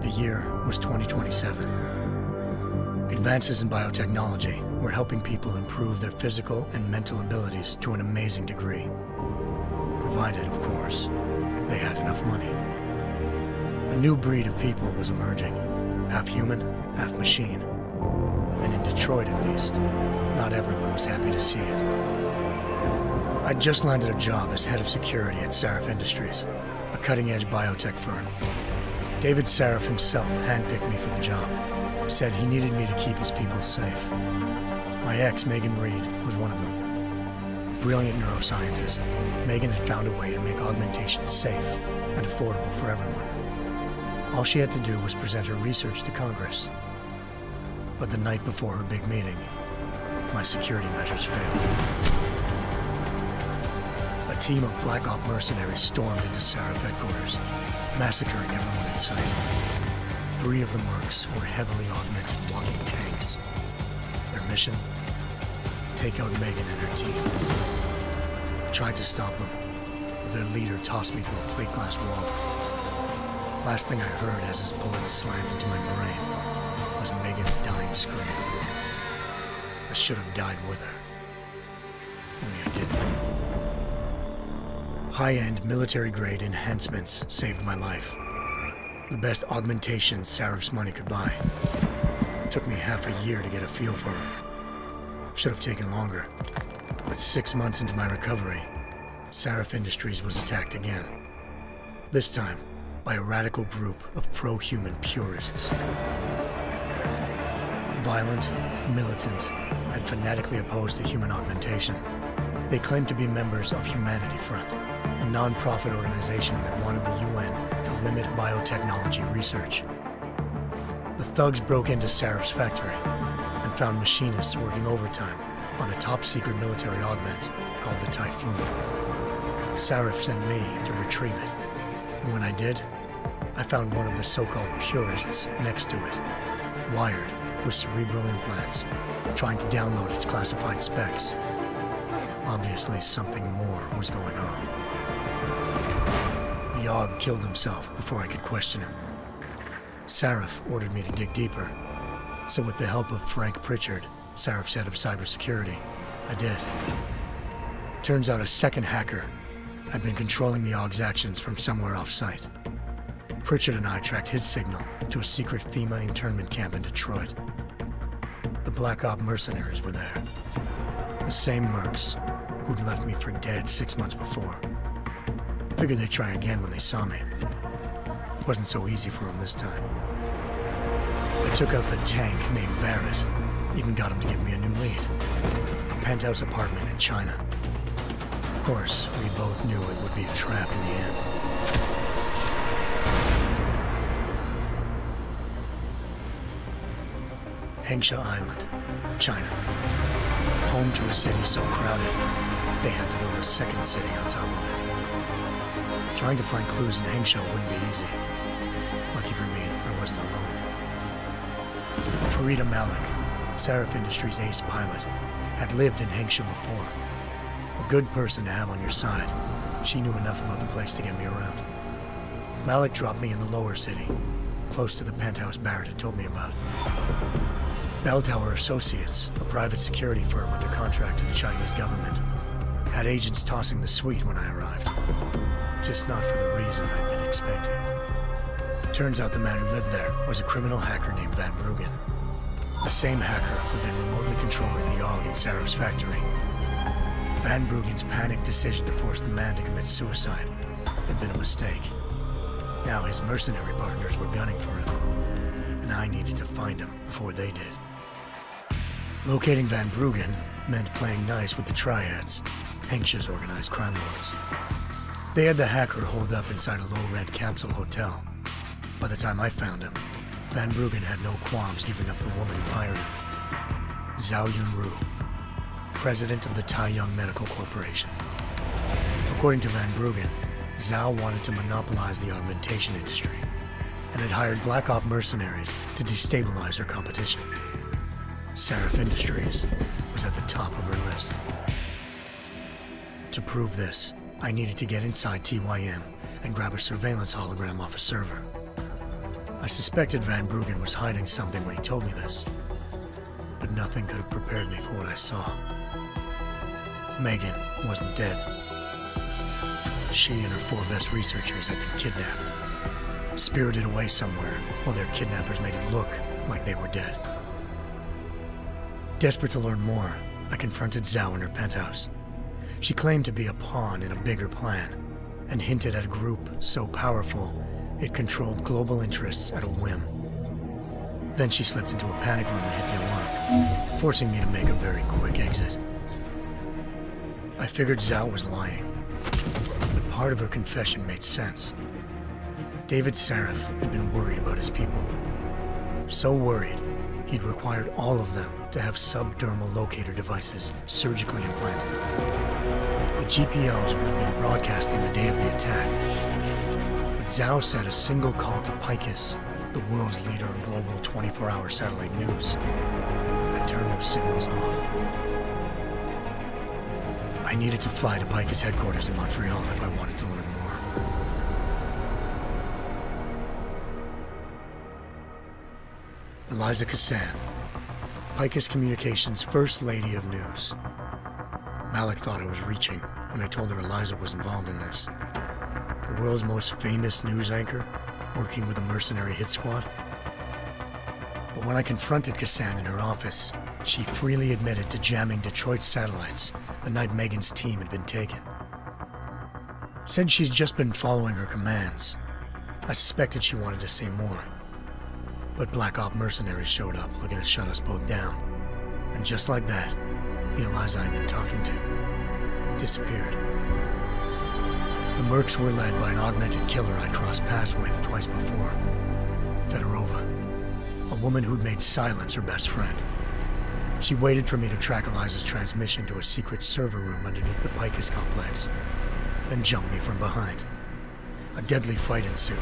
The year was 2027. Advances in biotechnology were helping people improve their physical and mental abilities to an amazing degree. Provided, of course, they had enough money. A new breed of people was emerging, half human, half machine. And in Detroit, at least, not everyone was happy to see it. I'd just landed a job as head of security at Sarif Industries, a cutting-edge biotech firm. David Sarif himself handpicked me for the job, said he needed me to keep his people safe. My ex, Megan Reed, was one of them. Brilliant neuroscientist, Megan had found a way to make augmentation safe and affordable for everyone. All she had to do was present her research to Congress. But the night before her big meeting, my security measures failed. A team of Black Op mercenaries stormed into Sarif headquarters, massacring everyone in sight. 3 of the mercs were heavily augmented walking tanks. Their mission? Take out Megan and her team. I tried to stop them, but their leader tossed me through a plate glass wall. Last thing I heard as his bullets slammed into my brain was Megan's dying scream. I should have died with her. Only I didn't. High-end military-grade enhancements saved my life. The best augmentation Sarif's money could buy. It took me half a year to get a feel for her. Should have taken longer. But 6 months into my recovery, Sarif Industries was attacked again. This time, by a radical group of pro-human purists. Violent, militant, and fanatically opposed to human augmentation. They claimed to be members of Humanity Front, a non-profit organization that wanted the UN to limit biotechnology research. The thugs broke into Sarif's factory and found machinists working overtime on a top-secret military augment called the Typhoon. Sarif sent me to retrieve it, and when I did, I found one of the so-called purists next to it, wired with cerebral implants, trying to download its classified specs. Obviously, something more was going on. The AUG killed himself before I could question him. Sarif ordered me to dig deeper, so with the help of Frank Pritchard, Sarif's head of cybersecurity, I did. Turns out a second hacker had been controlling the AUG's actions from somewhere off-site. Pritchard and I tracked his signal to a secret FEMA internment camp in Detroit. The Black Op mercenaries were there. The same mercs who'd left me for dead 6 months before. Figured they'd try again when they saw me. It wasn't so easy for them this time. I took out the tank named Barrett, even got him to give me a new lead. A penthouse apartment in China. Of course, we both knew it would be a trap in the end. Hengsha Island, China. Home to a city so crowded, they had to build a second city on top of it. Trying to find clues in Hengsha wouldn't be easy. Lucky for me, I wasn't alone. Farida Malik, Sarif Industries' ace pilot, had lived in Hengsha before. A good person to have on your side. She knew enough about the place to get me around. Malik dropped me in the lower city, close to the penthouse Barrett had told me about. Bell Tower Associates, a private security firm under contract to the Chinese government, had agents tossing the suite when I arrived. Just not for the reason I'd been expecting. Turns out the man who lived there was a criminal hacker named Van Bruggen. The same hacker who'd been remotely controlling the AUG in Sarif's factory. Van Bruggen's panicked decision to force the man to commit suicide had been a mistake. Now his mercenary partners were gunning for him, and I needed to find him before they did. Locating Van Bruggen meant playing nice with the Triads, Hengsha's organized crime lords. They had the hacker holed up inside a low-rent capsule hotel. By the time I found him, Van Bruggen had no qualms giving up the woman who hired him. Zhao Yunru, president of the Taiyang Medical Corporation. According to Van Bruggen, Zhao wanted to monopolize the augmentation industry and had hired Black Op mercenaries to destabilize her competition. Sarif Industries was at the top of her list. To prove this, I needed to get inside TYM and grab a surveillance hologram off a server. I suspected Van Bruggen was hiding something when he told me this, but nothing could have prepared me for what I saw. Megan wasn't dead. She and her 4 best researchers had been kidnapped, spirited away somewhere while their kidnappers made it look like they were dead. Desperate to learn more, I confronted Zhao in her penthouse. She claimed to be a pawn in a bigger plan, and hinted at a group so powerful it controlled global interests at a whim. Then she slipped into a panic room and hit the alarm, forcing me to make a very quick exit. I figured Zhao was lying, but part of her confession made sense. David Sarif had been worried about his people. So worried, he'd required all of them to have subdermal locator devices surgically implanted. The GPOs would have been broadcasting the day of the attack. But Zhao said a single call to Picus, the world's leader in global 24-hour satellite news, had turned those signals off. I needed to fly to Picus headquarters in Montreal if I wanted to learn more. Eliza Cassan, Picus Communications' First Lady of News. Malik thought I was reaching when I told her Eliza was involved in this. The world's most famous news anchor, working with a mercenary hit squad. But when I confronted Cassan in her office, she freely admitted to jamming Detroit's satellites the night Megan's team had been taken. Said she's just been following her commands. I suspected she wanted to say more. But Black Op mercenaries showed up looking to shut us both down. And just like that, the Eliza I'd been talking to disappeared. The Mercs were led by an augmented killer I'd crossed paths with twice before, Fedorova, a woman who'd made silence her best friend. She waited for me to track Eliza's transmission to a secret server room underneath the Picus complex, then jumped me from behind. A deadly fight ensued.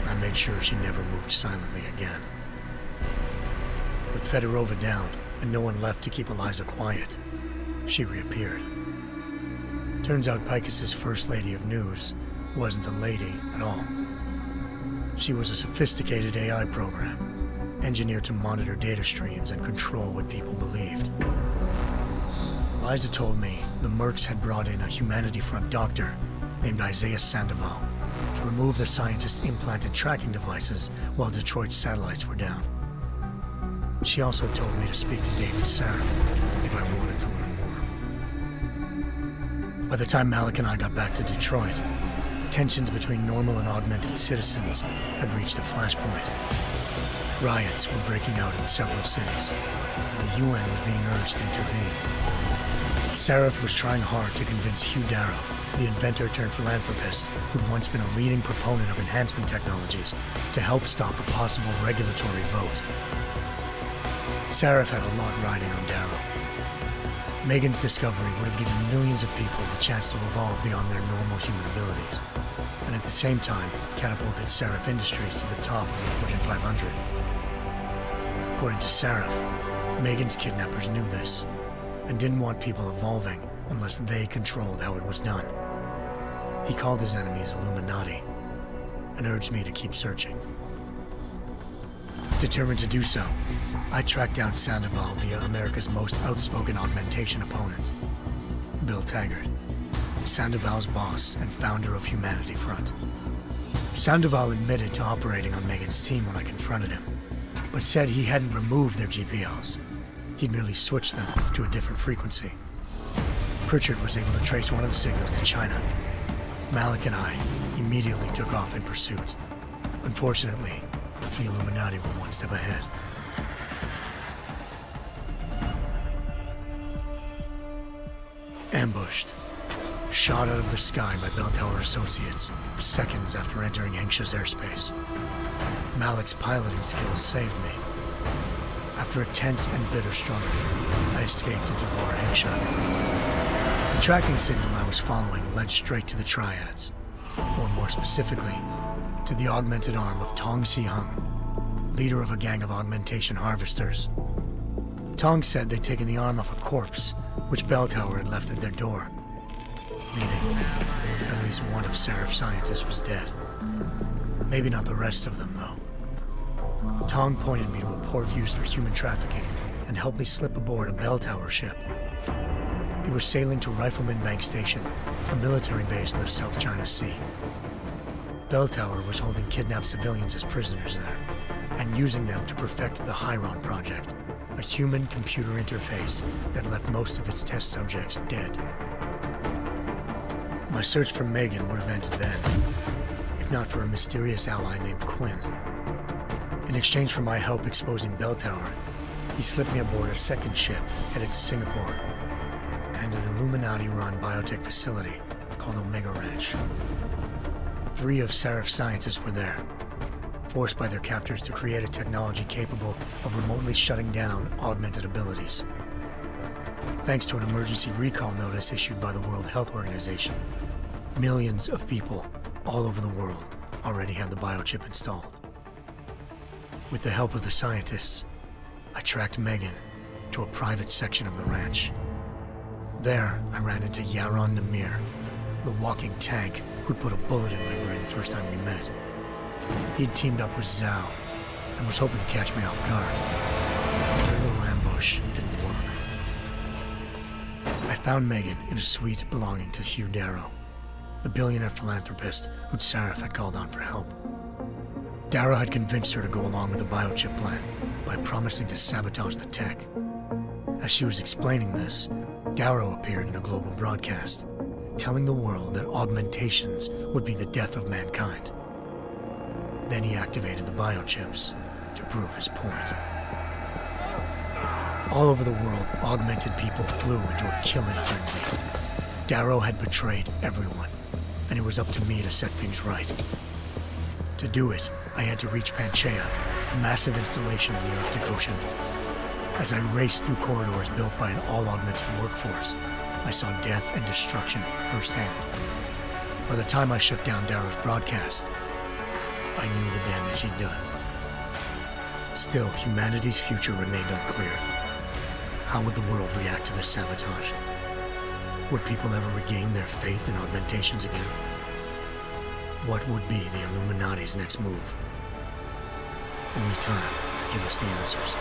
I made sure she never moved silently again. With Fedorova down and no one left to keep Eliza quiet, she reappeared. Turns out Picus's First Lady of News wasn't a lady at all. She was a sophisticated AI program, engineered to monitor data streams and control what people believed. Eliza told me the Mercs had brought in a Humanity Front doctor named Isaiah Sandoval to remove the scientist's implanted tracking devices while Detroit's satellites were down. She also told me to speak to David Sarif if I wanted to learn more. By the time Malik and I got back to Detroit, tensions between normal and augmented citizens had reached a flashpoint. Riots were breaking out in several cities, and the UN was being urged to intervene. Sarif was trying hard to convince Hugh Darrow, the inventor turned philanthropist who'd once been a leading proponent of enhancement technologies, to help stop a possible regulatory vote. Sarif had a lot riding on Darrow. Megan's discovery would have given millions of people the chance to evolve beyond their normal human abilities, and at the same time catapulted Sarif Industries to the top of the Fortune 500. According to Sarif, Megan's kidnappers knew this, and didn't want people evolving unless they controlled how it was done. He called his enemies Illuminati, and urged me to keep searching. Determined to do so, I tracked down Sandoval via America's most outspoken augmentation opponent, Bill Taggart, Sandoval's boss and founder of Humanity Front. Sandoval admitted to operating on Megan's team when I confronted him, but said he hadn't removed their GPLs. He'd merely switched them to a different frequency. Pritchard was able to trace one of the signals to China. Malik and I immediately took off in pursuit. Unfortunately, the Illuminati were one step ahead. Ambushed. Shot out of the sky by Bell Tower Associates, seconds after entering Hengsha's airspace. Malik's piloting skills saved me. After a tense and bitter struggle, I escaped into Lower Hengsha. The tracking signal I was following led straight to the Triads, or more specifically, to the augmented arm of Tong Si-hung, leader of a gang of augmentation harvesters. Tong said they'd taken the arm off a corpse, which Bell Tower had left at their door, meaning at least one of Sarif's scientists was dead. Maybe not the rest of them, though. Tong pointed me to a port used for human trafficking and helped me slip aboard a bell tower ship. We were sailing to Rifleman Bank Station, a military base in the South China Sea. Bell Tower was holding kidnapped civilians as prisoners there, and using them to perfect the Chiron Project, a human-computer interface that left most of its test subjects dead. My search for Megan would have ended then, if not for a mysterious ally named Quinn. In exchange for my help exposing Bell Tower, he slipped me aboard a second ship headed to Singapore and an Illuminati-run biotech facility called Omega Ranch. 3 of Seraph's scientists were there, forced by their captors to create a technology capable of remotely shutting down augmented abilities. Thanks to an emergency recall notice issued by the World Health Organization, millions of people all over the world already had the biochip installed. With the help of the scientists, I tracked Megan to a private section of the ranch. There, I ran into Yaron Namir, the walking tank who'd put a bullet in my brain the first time we met. He'd teamed up with Zhao and was hoping to catch me off guard. Their little ambush didn't work. I found Megan in a suite belonging to Hugh Darrow, the billionaire philanthropist who'd Seraph had called on for help. Darrow had convinced her to go along with the biochip plan by promising to sabotage the tech. As she was explaining this, Darrow appeared in a global broadcast, telling the world that augmentations would be the death of mankind. Then he activated the biochips to prove his point. All over the world, augmented people flew into a killing frenzy. Darrow had betrayed everyone, and it was up to me to set things right. To do it, I had to reach Panchaea, a massive installation in the Arctic Ocean. As I raced through corridors built by an all-augmented workforce, I saw death and destruction firsthand. By the time I shut down Darrow's broadcast, I knew the damage he'd done. Still, humanity's future remained unclear. How would the world react to this sabotage? Would people ever regain their faith in augmentations again? What would be the Illuminati's next move? Only time could give us the answers.